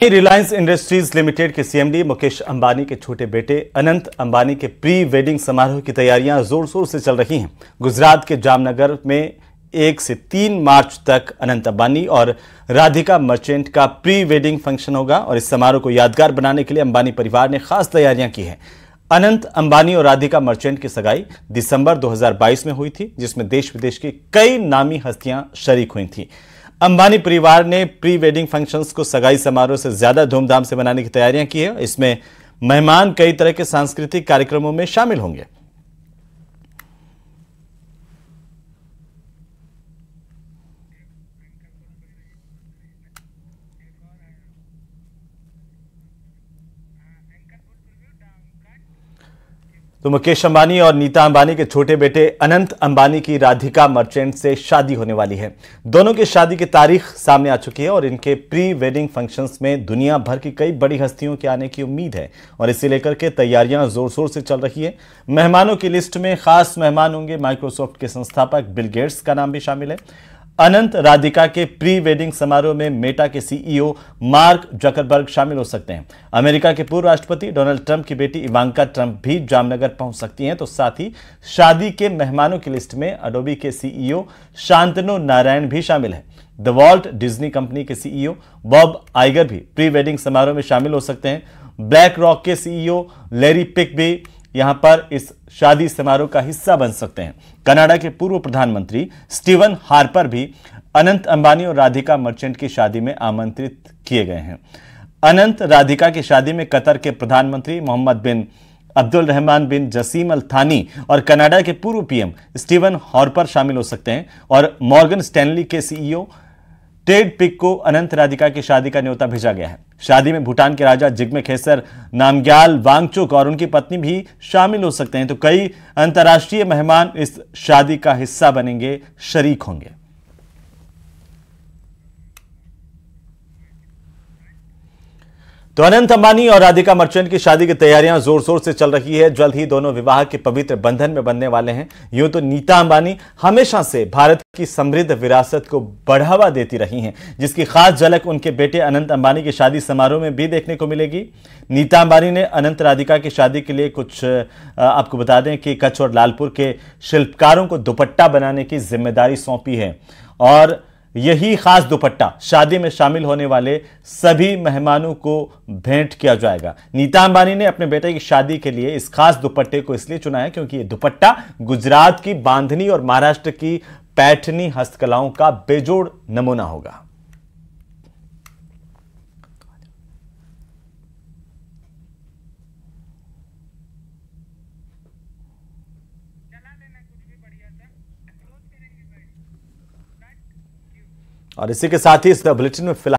Reliance industries limited के CMD Mukesh Ambani के छोटे बेटे अनंत अंबानी के प्री वेडिंग समारोह की तैयारियां जोर शोर से चल रही हैं। गुजरात के जामनगर में 1 से 3 मार्च तक अनंत अंबानी और राधिका मर्चेंट का प्री वेडिंग फंक्शन होगा और इस समारोह को यादगार बनाने के लिए अंबानी परिवार ने खास तैयारियां की हैं। अनंत अंबानी और राधिका मर्चेंट की सगाई दिसंबर 2022 में हुई थी, जिसमें देश विदेश की कई नामी हस्तियां शरीक हुई थी। अंबानी परिवार ने प्री वेडिंग फंक्शंस को सगाई समारोह से ज्यादा धूमधाम से मनाने की तैयारियां की है। इसमें मेहमान कई तरह के सांस्कृतिक कार्यक्रमों में शामिल होंगे। तो मुकेश अंबानी और नीता अंबानी के छोटे बेटे अनंत अंबानी की राधिका मर्चेंट से शादी होने वाली है। दोनों की शादी की तारीख सामने आ चुकी है और इनके प्री वेडिंग फंक्शंस में दुनिया भर की कई बड़ी हस्तियों के आने की उम्मीद है और इसे लेकर के तैयारियां जोर शोर से चल रही है। मेहमानों की लिस्ट में खास मेहमान होंगे। माइक्रोसॉफ्ट के संस्थापक बिल गेट्स का नाम भी शामिल है। अनंत राधिका के प्री वेडिंग समारोह में मेटा के सीईओ मार्क जकरबर्ग शामिल हो सकते हैं। अमेरिका के पूर्व राष्ट्रपति डोनाल्ड ट्रंप की बेटी इवांका ट्रंप भी जामनगर पहुंच सकती हैं। तो साथ ही शादी के मेहमानों की लिस्ट में अडोबी के सीईओ शांतनु नारायण भी शामिल है। द वॉल्ट डिज्नी कंपनी के सीईओ बॉब आइगर भी प्री वेडिंग समारोह में शामिल हो सकते हैं। ब्लैक रॉक के सीईओ लैरी पिक भी यहां पर इस शादी समारोह का हिस्सा बन सकते हैं। कनाडा के पूर्व प्रधानमंत्री स्टीवन हार्पर भी अनंत अंबानी और राधिका मर्चेंट की शादी में आमंत्रित किए गए हैं। अनंत राधिका की शादी में कतर के प्रधानमंत्री मोहम्मद बिन अब्दुल रहमान बिन जसीम अल थानी और कनाडा के पूर्व पीएम स्टीवन हार्पर शामिल हो सकते हैं और मॉर्गन स्टैनली के सीईओ टेड पिक को अनंत राधिका की शादी का न्योता भेजा गया है। शादी में भूटान के राजा जिग्मे खेसर नामग्याल वांगचुक और उनकी पत्नी भी शामिल हो सकते हैं। तो कई अंतर्राष्ट्रीय मेहमान इस शादी का हिस्सा बनेंगे, शरीक होंगे। तो अनंत अंबानी और राधिका मर्चेंट की शादी की तैयारियां जोर शोर से चल रही है। जल्द ही दोनों विवाह के पवित्र बंधन में बंधने वाले हैं। यूं तो नीता अंबानी हमेशा से भारत की समृद्ध विरासत को बढ़ावा देती रही हैं, जिसकी खास झलक उनके बेटे अनंत अंबानी की शादी समारोह में भी देखने को मिलेगी। नीता अंबानी ने अनंत राधिका की शादी के लिए कुछ आपको बता दें कि कच्छ और लालपुर के शिल्पकारों को दुपट्टा बनाने की जिम्मेदारी सौंपी है और यही खास दुपट्टा शादी में शामिल होने वाले सभी मेहमानों को भेंट किया जाएगा। नीता अंबानी ने अपने बेटे की शादी के लिए इस खास दुपट्टे को इसलिए चुना है क्योंकि यह दुपट्टा गुजरात की बांधनी और महाराष्ट्र की पैठनी हस्तकलाओं का बेजोड़ नमूना होगा। और इसी के साथ ही इस बुलेटिन में फिलहाल